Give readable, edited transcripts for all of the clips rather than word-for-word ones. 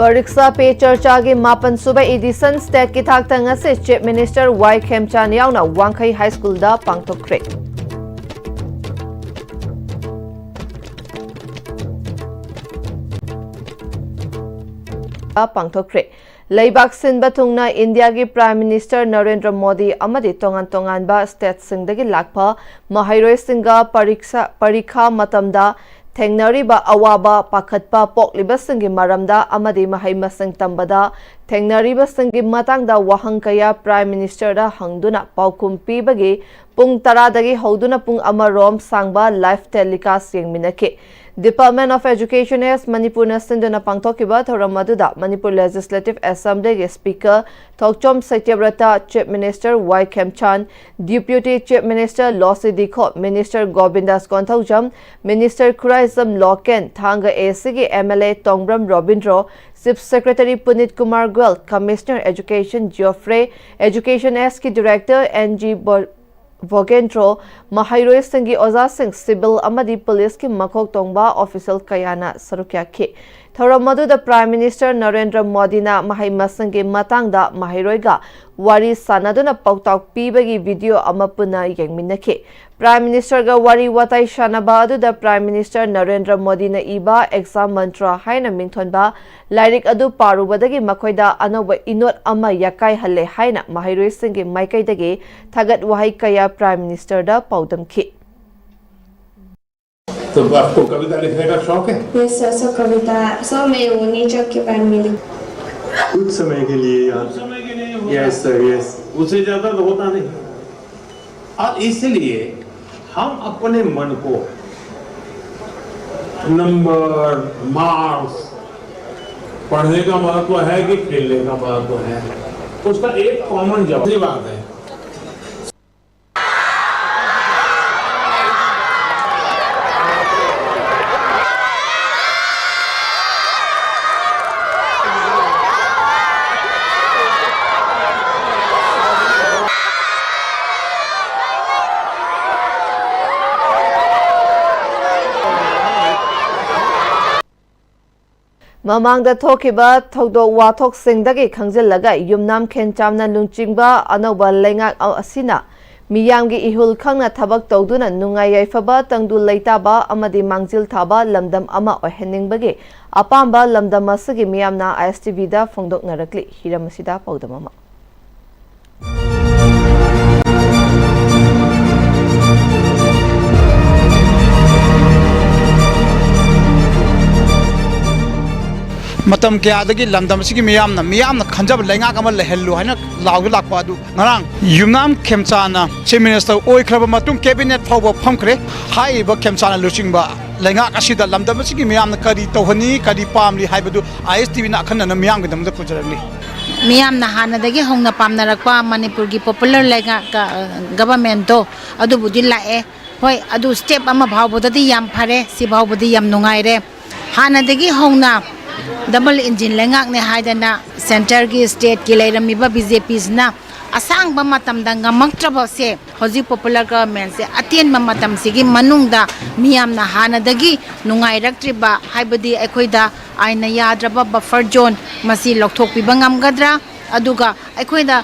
परीक्षा पे चर्चा की मापन सुबह एडिशन स्टेट की थाक्तंग से चीफ मिनिस्टर वाई खेमचान यावना वांखई हाई स्कूल दा पांगथोक्रे लेबाक सिनबा थुंगना इंडिया की प्राइम मिनिस्टर नरेंद्र मोदी अमदी तोंगान तोंगानबा स्टेट सिंगदगी लाखपा महैरोय सिंगा परीक्षा मतमदा थेंगनरिबा अवाबा पाखतपा पोकलिबसिंगी मरमदा अमदी महै मसिंग तंबदा थेंगनरिबसिंगी मतंगदा वाहंग कया प्राइम मिनिस्टर दा हंगदुना पाउकुम पीबगी पुंग 10 दगी हौदुना पुंग अमरोम सांगबा लाइव टेलीकास्ट येंगमिनके Department of Education has Manipur Sinduna Pangtokiba Thoramadуда, Manipur Legislative Assembly Speaker Thokchom Satyavrata, Chief Minister Y. Khemchan, Deputy Chief Minister Losi Dikho, Minister Gobindas Kontaujam, Minister Kuraisam Loken, Thanga ACG MLA Tongbram Robindro, Chief Secretary Punit Kumar Gwel, Commissioner Education Geoffrey, Education SK Director NG Vogendro, Mahairoi Singi Oza Singh, Civil Amadi Police ki Makok Tongba Official Kayana Sarukya Ki. Thoramadu the Prime Minister Narendra Modi na Mahai Masangi Matangda Mahairoiga Wari Sanaduna Pautak Pibagi video Amapuna Yangminake. Prime Minister ga Wari Watai Shanabadu the Prime Minister Narendra Modi na Iba exam mantra Haina Mingtonba Lyric Adu Parubadagi Makoida Anoba Inot Ama Yakai Hale Haina Mahairoi Singi Maikai Dagi Tagat Wahai Kaya Prime Minister da Paudam Ki. तो आपको कविता लिखने का शौक है? Yes sir, so कविता so मैं वो nature के बारे में लिख कुछ समय के लिए यार समय के लिए होता yes sir yes उससे ज्यादा तो होता नहीं और इसलिए हम अपने मन को नंबर मार्क्स पढ़ने का महत्व है कि खेलने का महत्व है उसका एक कॉमन जवाब है Mamangda Tokiba, Togdo Watok Singdagi Kangzilaga, Yumnam Kenchamna Lungchingba, Anoba Lengak Asina, Miyangi Ihul Kangna Tabak Togduna, Nungay Faba, Tangdu Laitaba, Amadi Mangzil Taba, Lamdam Ama or Henning Bagi, Apamba, Lamdam Masagi Miamna, Noon-Istv da, Fongdok Narakli, Hiramasida, Paudamama. मतम के आदगी लंदम सिगी मियाम खंजब लेंगा कमल लेहल्लु है ना लाग लाकपा दु ngरang yumnam khemchana chief minister oikraba matung cabinet phawba phamkre hai ba khemchana luchingba lenga asida lamdam sigi miyam kari tohani kari pamli haibadu Noon-Istv na khanna na miyam gidam da pujarali miyam na hana dagi hongna pamnarakpa Manipur gi popular lenga government do adu budi lae hoi adu step ama bhawbodadi yam phare si bhawbodi yam nungai re hana dagi hongna double engine lengak ne haidana center ki state ki lairami ba BJP na asang ba matam da ngamaktraba se hoji popular government se atien ma matam sigi manungda miyam na hana dagi nungai raktriba haibadi ekhoida aina yadraba buffer zone masi lokthok pi bangam gadra aduga ekhoida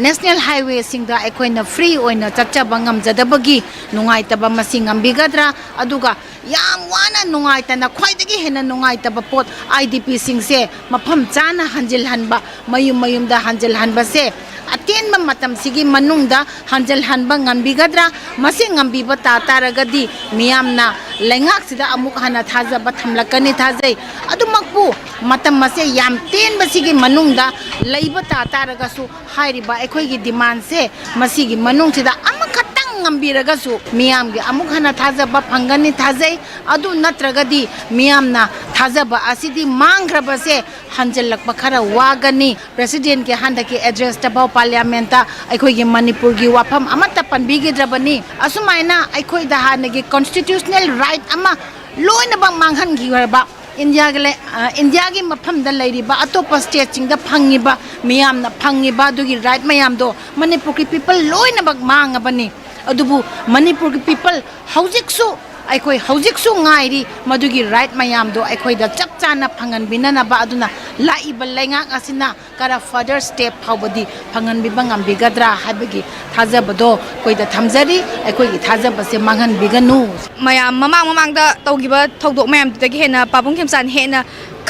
national highway singda ekhoina free oina chachcha bangam jadabagi nungai taba masing ambigadra aduga yam wana nungai ta na khwaidagi hena nungai taba pot IDP singse mafam chana hanjil hanba mayum da hanjil hanba se atien ma matam sigi manungda hanjil hanba ngambigadra masing ngambiba ta taragadi miyamna lengak sida amuk hana thaja ba thamlakani thajai adumakpu matam mase yam ten basigi manungda leiba ta taragasu hairiba ekhoi gi demand se masigi manung sida amakhatang ngambiragasu miyam gi amuk hana thaja ba phangani thajai adu natragadi miyamna thaja ba asidi mangraba se hanjallakpa khara wagani president ke handa ke address ta ba parliament ta ekhoi gi Manipur gi wafam amata panbigi drabani asumaina ekhoi da hanagi constitutional right ama loina bang manghan gi ba India ki mafam da lairiba atopa state chingda phangiba miyam na phangiba dugi right mayam do Manipur ki people loina bag mangabani adubu Manipur ki people haujik su ꯑꯩꯈꯣꯏ ꯍꯧꯖꯤꯛꯁꯨ ꯉꯥꯏꯔꯤ ꯃꯗꯨꯒꯤ right ꯃꯌꯥꯝꯗꯣ ꯑꯩꯈꯣꯏꯗ ꯆꯞ ꯆꯥꯅ ꯐꯪꯍꯟꯕꯤꯅꯅꯕ ꯑꯗꯨꯅ ꯂꯥꯛꯏꯕ ꯂꯩꯉꯥꯛ ꯑꯁꯤꯅ ꯀꯔ ꯐꯔꯗꯔ ꯁ꯭ꯇꯦꯞ ꯐꯥꯎꯕꯗꯤ ꯐꯪꯍꯟꯕꯤꯕ ꯉꯝꯕꯤꯒꯗ꯭ꯔꯥ ꯍꯥꯏꯕꯒꯤ ꯊꯥꯖꯕꯗꯣ ꯑꯩꯈꯣꯏꯗ ꯊꯝꯖꯔꯤ ꯑꯩꯈꯣꯏꯒꯤ ꯊꯥꯖꯕꯁꯦ ꯃꯥꯡꯍꯟꯕꯤꯒꯅꯨ ꯃꯌꯥꯝ ꯃꯃꯥꯡꯗ ꯇꯧꯈꯤꯕ ꯊꯧꯗꯣꯛ ꯃꯌꯥꯝꯗꯨꯗꯒꯤ ꯍꯦꯟꯅ ꯄꯥꯕꯨꯡ ꯈꯦꯝꯆꯥꯟ ꯍꯦꯟꯅ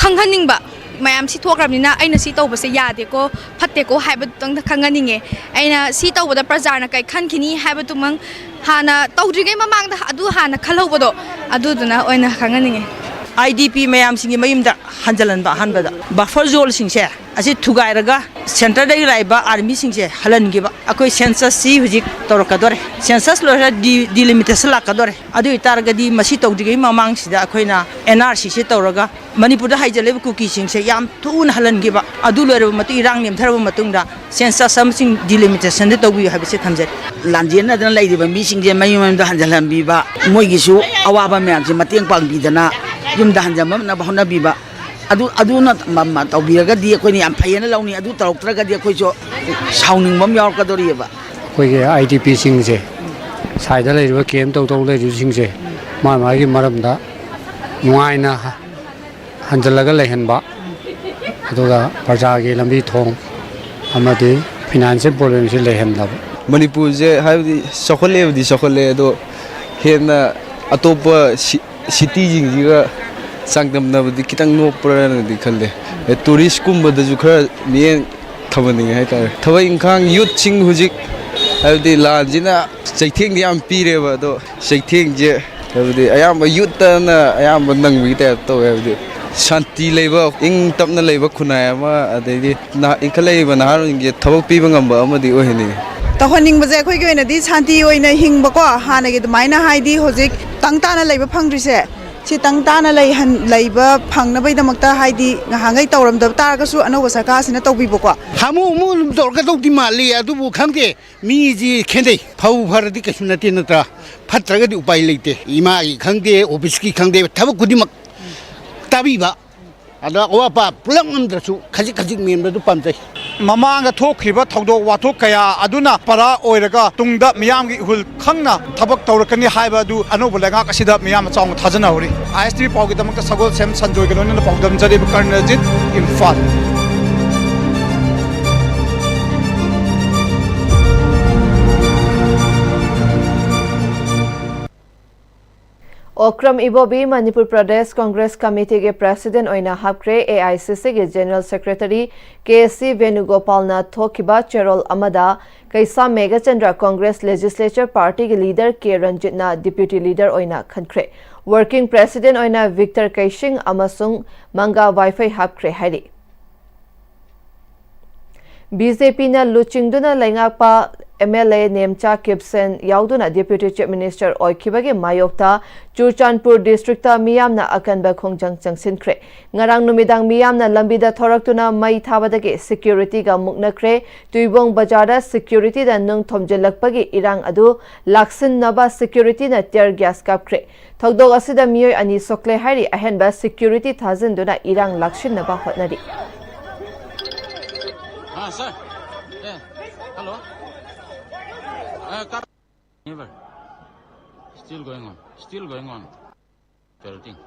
ꯈꯪꯍꯟꯅꯤꯡꯕ ꯃꯌꯥꯝ ꯁꯤ ꯊꯣꯛꯈ꯭ꯔꯕꯅꯤ나 ꯑꯩꯅ ꯁꯤ ꯇꯧꯕꯁꯦ ꯌꯥꯗꯦꯀꯣ ꯐꯠꯇꯦꯀꯣ ꯍꯥꯏꯕꯗꯨꯇꯪ ꯈꯪꯍꯟꯅꯤꯡꯉꯦ ꯑꯩꯅ ꯁꯤ ꯇꯧꯕꯗ ꯄ꯭ꯔꯖꯥꯅ ꯀꯩ ꯈꯟꯈꯤꯅꯤ ꯍꯥꯏꯕꯗꯨꯃꯪ ꯍꯥꯟꯅ ꯇꯧꯗ꯭ꯔꯤꯉꯩ ꯃꯃꯥꯡꯗ ꯑꯗꯨ ꯍꯥꯟꯅ ꯈꯜꯍꯧꯕꯗꯣ ꯑꯗꯨꯗꯨꯅ ꯑꯣꯏꯅ ꯈꯪꯍꯟꯅꯤꯡꯉꯦ IDP ꯃꯌꯥꯝꯁꯤꯡꯒꯤ ꯃꯌꯨꯝꯗ ꯍꯟꯖꯜꯍꯟꯕ ꯑꯍꯥꯟꯕꯗ ꯕꯐꯔ ꯖꯣꯟꯁꯤꯡꯁꯦ ꯑꯁꯤ ꯊꯨꯒꯥꯏꯔꯒ ꯁꯦꯟꯇꯔꯗꯒꯤ ꯂꯥꯛꯏꯕ ꯑꯥꯔꯃꯤꯁꯤꯡꯁꯦ ꯍꯜꯍꯟꯈꯤꯕ ꯑꯩꯈꯣꯏ ꯁꯦꯟꯁꯁꯁꯤ ꯍꯧꯖꯤꯛ ꯇꯧꯔꯛꯀꯗꯣꯔꯦ ꯁꯦꯟꯁꯁ ꯂꯣꯏꯔ ꯗꯤꯂꯤꯃꯤꯇꯦꯁꯟ ꯂꯥꯛꯀꯗꯣꯔꯦ ꯑꯗꯨ ꯑꯣꯏꯇꯥꯔꯒꯗꯤ ꯃꯁꯤ ꯇꯧꯗ꯭ꯔꯤꯉꯩ ꯃꯃꯥꯡꯁꯤꯗ ꯑꯩꯈꯣꯏꯅ NRCꯁꯤ ꯇꯧꯔꯒ ꯃꯅꯤꯄꯨꯔꯗ ꯍꯩꯖꯜꯂꯤꯕ ꯀꯨꯀꯤꯁꯤꯡꯁꯦ ꯌꯥꯝ ꯊꯨꯅ ꯍꯜꯍꯟꯈꯤꯕ ꯑꯗꯨ ꯂꯣꯏꯔꯕ ꯃꯇꯨꯡ ꯏꯔꯥꯡ ꯅꯦꯝꯊꯔꯕ ꯃꯇꯨꯡꯗ ꯁꯦꯟꯁꯁ ꯑꯃꯁꯨꯡ ꯗꯤꯂꯤꯃꯤꯇꯦꯁꯟꯗ ꯇꯧꯕꯤꯌꯨ ꯍꯥꯏꯕꯁꯤ ꯊꯝꯖꯔꯤ ꯂꯥꯟꯖꯦꯟꯅꯗꯅ ꯂꯩꯔꯤꯕ ꯃꯤꯁꯤꯡꯁꯦ ꯃꯌꯨꯝ ꯃꯌꯨꯝꯗ ꯍꯟꯖꯜꯍꯟꯕꯤꯕ ꯃꯣꯏꯒꯤꯁꯨ ꯑꯋꯥꯕ ꯃꯌꯥꯝꯁꯦ ꯃꯇꯦꯡ ꯄꯥꯡꯕꯤꯗꯅ ꯌꯨꯝꯗ ꯍꯟꯖꯟꯕꯅꯕ ꯍꯣꯠꯅꯕꯤꯕ ꯑꯗꯨꯅ ꯇꯧꯕꯤꯔꯒꯗꯤ ꯑꯩꯈꯣꯏꯅ ꯌꯥꯝ ꯐꯩꯌꯦꯅ ꯂꯧꯅꯤ ꯑꯗꯨ ꯇꯧꯔꯛꯇ꯭ꯔꯒꯗꯤ ꯑꯩꯈꯣꯏꯁꯨ ꯁꯥꯎꯅꯤꯡꯕ ꯑꯃ ꯌꯥꯎꯔꯛꯀꯗꯧꯔꯤꯑꯕ ꯑꯩꯈꯣꯏꯒꯤ IDPꯁꯤꯡꯁꯦ ꯁꯥꯏꯗ ꯂꯩꯔꯤꯕ ꯀꯦꯝ ꯇꯧ ꯂꯩꯔꯤꯕꯁꯤꯡꯁꯦ ꯃꯥꯒꯤ ꯃꯔꯝꯗ ꯅꯨꯡꯉꯥꯏꯅ ꯍꯟꯖꯜꯂꯒ ꯂꯩꯍꯟꯕ ꯑꯗꯨꯒ ꯄ꯭ꯔꯖꯥꯒꯤ ꯂꯝꯕꯤ ꯊꯣꯡ ꯑꯃꯗꯤ ꯐꯤꯅꯥꯟꯁꯤꯌꯦꯜ ꯄ꯭ꯔꯣꯕ꯭ꯂꯦꯝꯁꯤ ꯂꯩꯍꯟꯗꯕ ꯃꯅꯤꯄꯨꯔꯁꯦ ꯍꯥꯏꯕꯗꯤ ꯆꯥꯎꯈꯠꯂꯦ ꯑꯗꯣ ꯍꯦꯟꯅ ꯑꯇꯣꯞꯄ ꯁꯤꯇꯤꯁꯤꯡꯁꯤꯒ ꯆꯥꯡꯗꯝꯅꯕꯗꯤ ꯈꯤꯇꯪ ꯅꯣꯞꯄ꯭ꯔꯅꯗꯤ ꯈꯜꯂꯦ ꯇꯨꯔꯤꯁꯀꯨꯝꯕꯗꯁꯨ ꯈꯔ ꯃꯤꯠꯌꯦꯡ ꯊꯝꯍꯟꯅꯤꯡꯉꯦ ꯍꯥꯏꯇꯥꯔꯦ ꯊꯕꯛ ꯏꯪꯈꯥꯡ ꯌꯨꯠꯁꯤꯡ ꯍꯧꯖꯤꯛ ꯍꯥꯏꯕꯗꯤ ꯂꯥꯟꯁꯤꯅ ꯆꯩꯊꯦꯡꯗꯤ ꯌꯥꯝ ꯄꯤꯔꯦꯕ ꯑꯗꯣ ꯆꯩꯊꯦꯡꯁꯦ ꯍꯥꯏꯕꯗꯤ ꯑꯌꯥꯝꯕ ꯌꯨꯠꯇꯅ ꯑꯌꯥꯝꯕ ꯅꯪꯕꯒꯤ ꯇꯥꯏꯞ ꯇꯧꯋꯦ ꯍꯥꯏꯕꯗꯤ ꯁꯥꯟꯇꯤ ꯂꯩꯕ ꯏꯪ ꯇꯞꯅ ꯂꯩꯕ ꯈꯨꯟꯅꯥꯏ ꯑꯃ ꯑꯗꯩꯗꯤ ꯏꯟꯈꯠꯂꯛꯏꯕ ꯅꯍꯥꯔꯣꯟꯁꯤꯡꯁꯦ ꯊꯕꯛ ꯄꯤꯕ ꯉꯝꯕ ꯑꯃꯗꯤ ꯑꯣꯏꯍꯟꯅꯤꯡꯉꯤ ꯇꯧꯍꯟꯅꯤꯡꯕꯁꯦ ꯑꯩꯈꯣꯏꯒꯤ ꯑꯣꯏꯅꯗꯤ ꯁꯥꯟꯇꯤ ꯑꯣꯏꯅ ꯍꯤꯡꯕꯀꯣ ꯍꯥꯟꯅꯒꯤ ꯑꯗꯨꯃꯥꯏꯅ ꯍꯥꯏꯗꯤ ꯍꯧꯖꯤꯛ ꯇꯪ ꯇꯥꯅ ꯂꯩꯕ ꯐꯪꯗ꯭ꯔꯤꯁꯦ ꯁꯤ ꯇꯪ ꯇꯥꯅ ꯂꯩꯕ ꯐꯪꯅꯕꯒꯤꯗꯃꯛꯇ ꯍꯥꯏꯗꯤ ꯉꯍꯥꯟꯒꯩ ꯇꯧꯔꯝꯗꯕ ꯇꯥꯔꯒꯁꯨ ꯑꯅꯧꯕ ꯁꯔꯀꯥꯔꯁꯤꯅ ꯇꯧꯕꯤꯕꯀꯣ ꯍꯥꯃꯨ ꯇꯧꯔꯛꯀꯗꯧꯗꯤ ꯃꯥꯜꯂꯤ ꯑꯗꯨꯕꯨ ꯈꯪꯗꯦ ꯃꯤꯁꯤ ꯈꯦꯟꯅꯩ ꯐꯧ ꯐꯔꯗꯤ ꯀꯩꯁꯨ ꯅꯠꯇꯦ ꯅꯠꯇ꯭ꯔꯥ ꯐꯠꯇ꯭ꯔꯒꯗꯤ ꯎꯄꯥꯏ ꯂꯩꯇꯦ ꯏꯃꯥꯒꯤ ꯈꯪꯗꯦ ꯑꯣꯐꯤꯁꯀꯤ ꯈꯪꯗꯦ ꯊꯕꯛ ꯈꯨꯗꯤꯡꯃꯛ ꯇꯥꯕꯤꯕ ꯑꯗ ꯑꯋꯥꯠꯄ ꯄꯨꯂꯞ ꯉꯝꯗ꯭ꯔꯁꯨ ꯈꯖꯤꯛ ꯃꯦꯟꯕꯗꯨ ꯄꯥꯝꯖꯩ ꯃꯃꯥꯡꯗ ꯊꯣꯛꯈꯤꯕ ꯊꯧꯗꯣꯛ ꯋꯥꯊꯣꯛ ꯀꯌꯥ ꯑꯗꯨꯅ ꯄꯔꯥ ꯑꯣꯏꯔꯒ ꯇꯨꯡꯗ ꯃꯤꯌꯥꯝꯒꯤ ꯏꯍꯨꯜ ꯈꯪꯅ ꯊꯕꯛ ꯇꯧꯔꯛꯀꯅꯤ ꯍꯥꯏꯕ ꯑꯗꯨ ꯑꯅꯧꯕ ꯂꯩꯉꯥꯛ ꯑꯁꯤꯗ ꯃꯤꯌꯥꯝꯅ ꯆꯥꯎꯅ ꯊꯥꯖꯅꯍꯧꯔꯤ ISTV ꯄꯥꯎꯒꯤꯗꯃꯛꯇ ꯁꯒꯣꯜꯁꯦꯝ ꯁꯟꯖꯣꯏꯒ ꯂꯣꯏꯅꯅ ꯄꯥꯎꯗꯝꯖꯔꯤꯕ ꯀꯔꯅꯖꯤꯠ Imphal Okram Ibobi Manipur Pradesh Congress Committee के President ओइना हापक्रे AICC के General Secretary KC Venugopalna थोकिबा चेरोल अमदा कैसा मेघचंद्र Congress Legislature Party के Leader K Ranjitna Deputy Leader ओइना खनख्रे Working President ओइना Victor Kaishing अमसुंग मंगा वाईफाई हापक्रे हैरी BJP na luchingduna laingakpa MLA Nemcha Kipsen yauduna Deputy Chief Minister oikibagi mayokta Churchandpur District ta miyamna akanba khongjang changsinkre ngarang numidang miyamna lambida thoraktuna mai thabadagi security ga muknakre Tuibong Bazar security da nung thomjelakpagi irang adu laksin naba security na tear gas kapkre thogdog asida miyoi ani sokle hari ahenba security thazinduna irang lakshin naba hotnari Sir. Yeah. Hello. Never. Still going on. Still going on. Everything.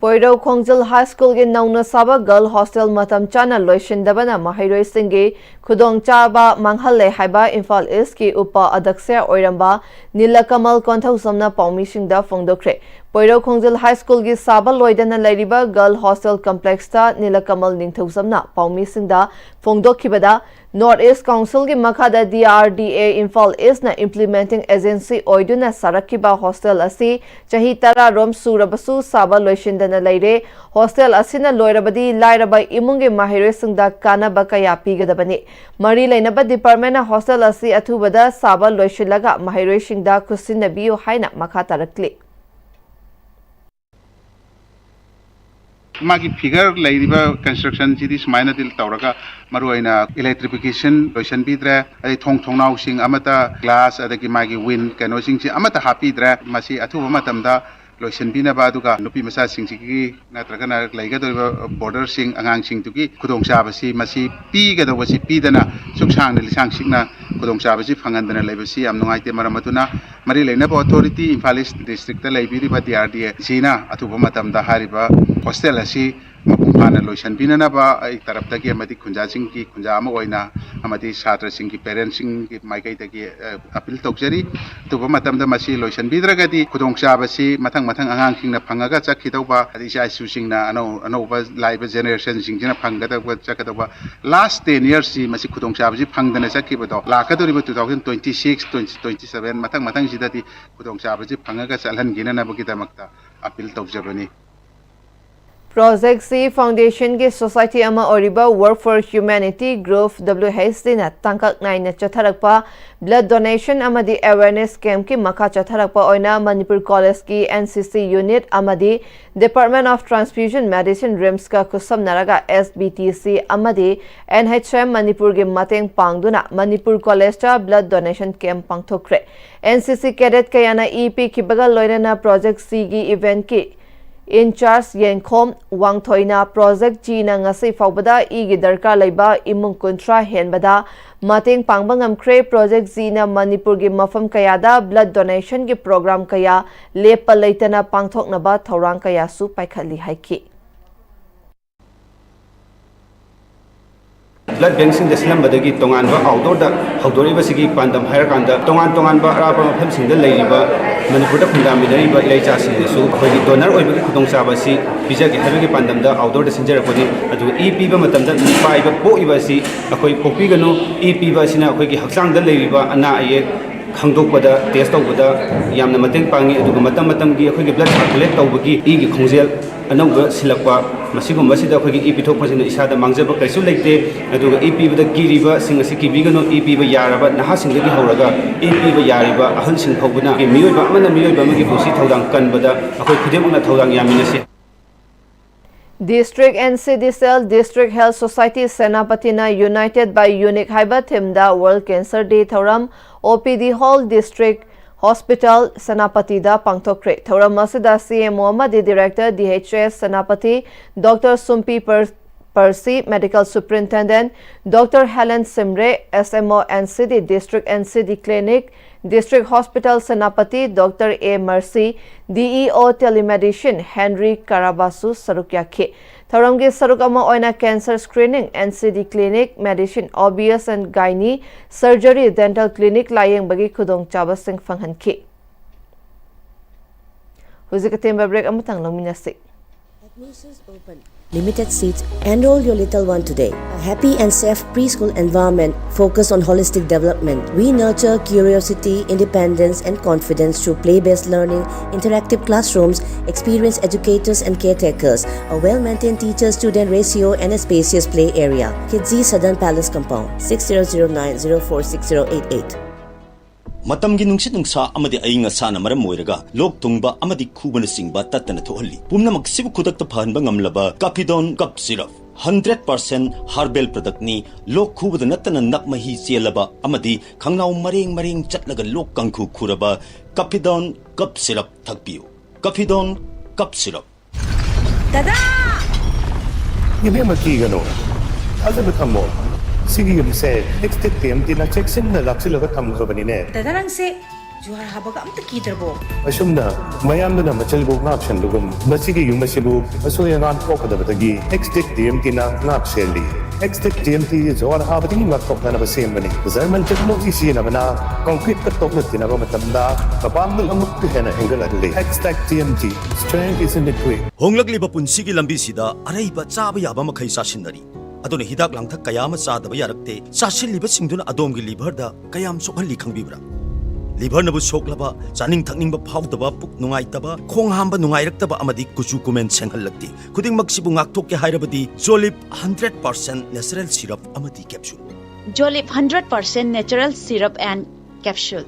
Poiro Khongjal High School ge nauna saba girl hostel matam chana loishindabana mahairoi singi khudong chaba manghalle haiba Imphal East ki upa adaksya oiramba Nilakamal Konthau samna paumi singda phongdokre Poiro Khongjil High School gi Saba Loidana Lairiba Girl Hostel Complex ta Nilakamal Ningthausamna Paumi Singda Fongdokhibada North-East Council gi Makhada DRDA Imphal East na Implementing Agency Oiduna Sarakiba Hostel asi Chahi Tara Rom Surabasu Saba Loishindana Laire Hostel asina Loirabadi Lairaba Imungi Mahire Singda Kana Bakaya Pigadabani Mari Lainaba Department Hostel asi Athubada Saba Loishilaga Mahire Singda Kusinabiu Haina Makatarakli मागी figure लेरिबा construction सिदी समायना दिल तौरगा मरुआइना electrification lotion Bidre अदि थोंग थोंनाउ सिंग अमता glass अदगी मागी win कनो सिंग सि अमता हापिद्रे मसी अथुबा मतमदा lotion बिनाबा दुगा नुपी मसा सिंग सिगी नत्रगना लैगदोबा border सिंग अंगांग सिंग तुगी खुदोंचाबसी मसी पीगदोबसी पीदना सुखसांग लिसांग सिंगना खुदोंचाबसी फंगंदना लेबसी याम नुंगाइते मरमतुना मरी लेनाबा अथॉरिटी इम्फाल ईस्ट डिस्ट्रिक्ट लेबिरिबा DRDA सीना अथुबा मतमदा हारिबा हॉस्टल असी मपुंफाना लोशन बिनानाबा एक तरफ तकी अमदी खुंजा सिंग की खुंजा अमा ओइना अमदी छात्र सिंग की पेरेंट्स सिंग की माइकई तकी अपील तौजरी तुबा मतमदा मसी लोशन बिद्रगदी खुदोंचाबसी मथंग मथंग अंगांग सिंगना फंगागा चखिदौबा अदि साइसु सिंगना अनौबा लाइबा जेनरेशन सिंगना फंगदौबा चखदौबा लास्ट 10 years सि मसी खुदोंचाबसी फंगदना चखिबदो लाकदोरिबा 2026 2027 मथंग मथंग सिददी खुदोंचाबसी फंगागा चलहनगिननाबगिदमक्ता appeal तौजबनी Project C Foundation ki Society ama oriba Work for Humanity Group WHD na tangkak nai na chatharakpa blood donation amadi awareness camp ki makha chatharakpa oina Manipur College ki NCC unit amadi Department of Transfusion Medicine RIMS ka kusam naraga SBTC amadi NHM Manipur ki mateng pangduna Manipur College ta blood donation camp pangthokre NCC cadet kayana EP ki bagal loina Project C ki event ki In charge Yenkhom Wangthoina Project G na ngasi faubada igi darkar laiba imung kontra henbada mateng pangbangam kre Project Z na Manipur gi mafam kayada blood donation gi program kaya lepa leitana pangthoknaba thorang kaya su paikhali haiki Blood bank sing deslam badagi tongan ba outdoor da outdoor ba sigi pandam hire kanda tongan ba ara ba pham sing da leiba Manipur da khunda mi dai ba ilai cha sing su khoi donor oi ba khudong sa ba si bija gi habe gi pandam da outdoor da sinjara ko ni adu EP ba matam da pai ba po iba si akoi popi gano EP ba sina akoi gi haksang da leiba ana aye khangdokpada test tawbada yamna mateng pangi aduga matam gi akoi gi blood circulate tawbagi e gi khongjel anauba silakpa masigum masida akoi gi EP thokpasina isada mangjaba kaisu leite aduga EP ba da giriba sing asi ki bigano EP ba yaraba naha sing gi hauraga EP ba yariba ahal sing phobuna gi miyoiba amana miyoiba magi pusi thodang kanbada akoi khudemuna thodang yaminasi District NCD Cell District Health Society Senapatina United by Unique Haiba Thimda World Cancer Day Thoram OPD Hall District Hospital Senapati da Pangtokre Thoram Masida CMO Madi Director DHS Senapati Dr. Sumpi Percy Medical Superintendent Dr. Helen Simre SMO NCD District NCD Clinic District Hospital Senapati Dr. A. Mercy DEO Telemedicine Henry Karabasu Sarukyakhe Thoramgi Sarukama Oina Cancer Screening NCD Clinic Medicine OBS and Gynae Surgery Dental Clinic Layeng Bagi Kudong Chaba Singh Fanghankhe Huzikatimba break amatang longminasi Admissions open. Limited seats. Enroll your little one today. A happy and safe preschool environment focused on holistic development. We nurture curiosity, independence, and confidence through play-based learning, interactive classrooms, experienced educators and caretakers, a well-maintained teacher-student ratio, and a spacious play area. Kidzi Southern Palace Compound, 6009046088. Matamgi nungsit nungsa amadi ainga sana maram moiraga lok tungba amadi khubana singba tatana thohalli pumna maksibu khudak ta phanba ngamlaba Capidon cup syrup 100% herbal product ni lok khubada natana nakmahi chelaba amadi khangnaw mareng chatlaga lok kangkhu khuraba Capidon cup syrup thakpiu Capidon cup syrup Dada Yeme maki gano Alda betamo Sige yun se next time tina check sin na laksilaga thamga banine Dadarang se juhar habaga amta kidarbo Asumna mayam na machalbo ngapshan lugum masige yung masibu asoya ngan pokada batagi next time tina ngapseli Extec TMT Joan Habati Makok na Basimani. Zerman technology sinamana, concrete katok na tinabamatanda, kapamil amok pihena hingaladli. Extec TMT, strength is in the quick. Honglakliba punsigi lambi sida araiba chaba yaba makai sasinari. Aduna hidak langthak kayama sadaba yarakte sasilliba singduna adomgi liver da kayam sokhalli khangbibra. Liver nabu soklaba chaning thakningba phawdaba puk nungaitaba khong hamba nungairakaba amadi kuchu kumen senghallakti. Kuding magsibu ngaktokke hairabadi Jolip 100% natural syrup amadi capsule. Jolip 100% natural syrup and capsule.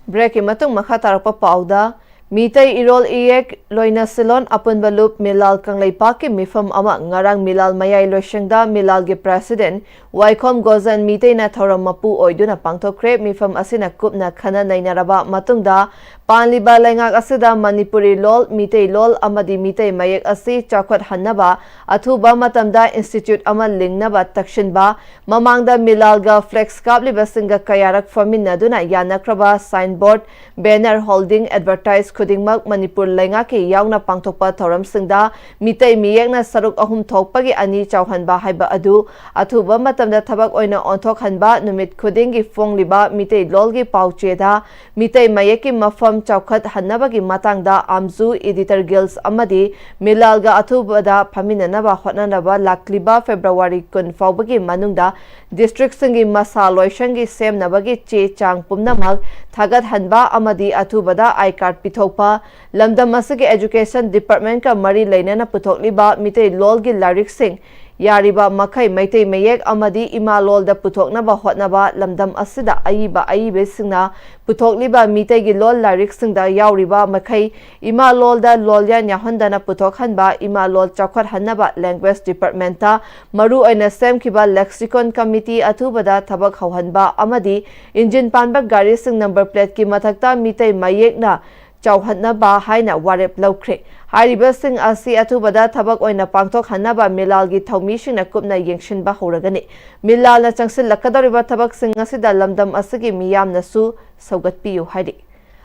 Break matung makha tarakpa pauda Mitai Irol Iek Loina Silon Apun Balup Milal Kanglaypaki Mifam Ama Ngarang Milal Mayay Loishangda Milal Ge President Waikom Gozan Mitai na Thoram Mapu Oiduna Pangtokre Mifam Asina Kupna Khana Nainaraba Matungda Panliba Lengak Asida Manipuri Lol Mitai Lol Amadi Mitai Mayek Asi Chakwat Hannaba Athuba Matamda Institute Ama Lingnaba Takshinba Mamangda Milalga Flex Kabli Basinga Kayarak Faminaduna Yanakraba Signboard Banner Holding Advertise Kudingmak Manipur Lengaki Yauna Pangtokpa Thoram Singda Mitai Miyekna Saruk Ahum Thokpagi Ani Chauhanba Haiba Adu Athuba Matamda Thabak Oina Onthok Hanba Numit Kudingi Fongliba Mitai Lolgi Paucheda Mitai Mayeki Mafam Chaukat Hannabagi Matangda Amzu Editor Guilds Amadi Milalga Athubada Paminanaba Hotnanaba Lakliba February Kun Faubagi Manungda District Singi Masa Loishangi Sem Nabagi Che Chang Pumnamak Thagat Hanba Amadi Athubada I card Pithopa Lamdam Masagi Education Department Ka Mari Lainana Puthokliba Mitai Lolgi Larik Singh Yariba Makai Maitai Mayek Amadi Ima Lol da Puthoknaba Hotnaba Lamdam Asida Aiba Aibe Singna Puthokliba Mitai Gi Lol Larik Singda Yauriba Makai Ima Lol da Lolya Nyahondana Puthokhanba Ima Lol Chakwat Hannaba Language Department ta Maru Oina Sem Kiba Lexicon Committee Athubada Thabak Hauhanba Amadi Engine Panba Gari Sing number plate ki mathakta Mitai Mayek na Chauhanaba Haina Warep Laukre Hariba Sing Asi Athubada Thabak Oina Pangtok Hanaba Milalgi Thaumising na Kupna Yengshinba Horagani Milal na Changsil Lakadariba Thabak Sing Asida Lamdam Asagi Miyam Nasu Saugat Piyu Hari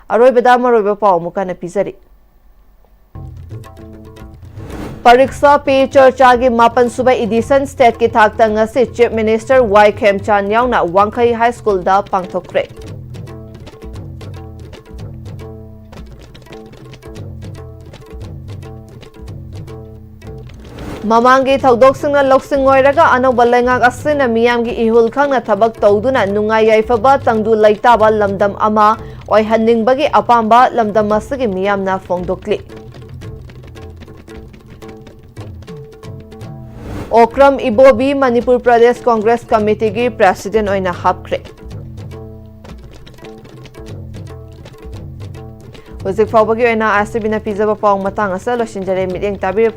Aroibada Maroiba Pau Mukana Pizari Pariksa Pe Churchagi Mapan Suba Edition State Ki Thakta Ngasi Chief Minister Y. Khemchan Yauna Wangkai High School da Pangtokre Mamangi Thaudoksinga Loksingoiraga Anoba Lengak Asina Miyamgi Ihul Khangna Thabak Tawduna Nungai Yaifaba Tangdu Laitaba Lamdam Ama Oihanningbagi Apamba Lamdam Masagi Miyamna Fongdokli Okram Ibobi Manipur Pradesh Congress Committee Gi President Oina Hapkre Hojik Faubagi Oina Asibina Pizza Pawng Matang Asa Loshinjare Meeting Tabir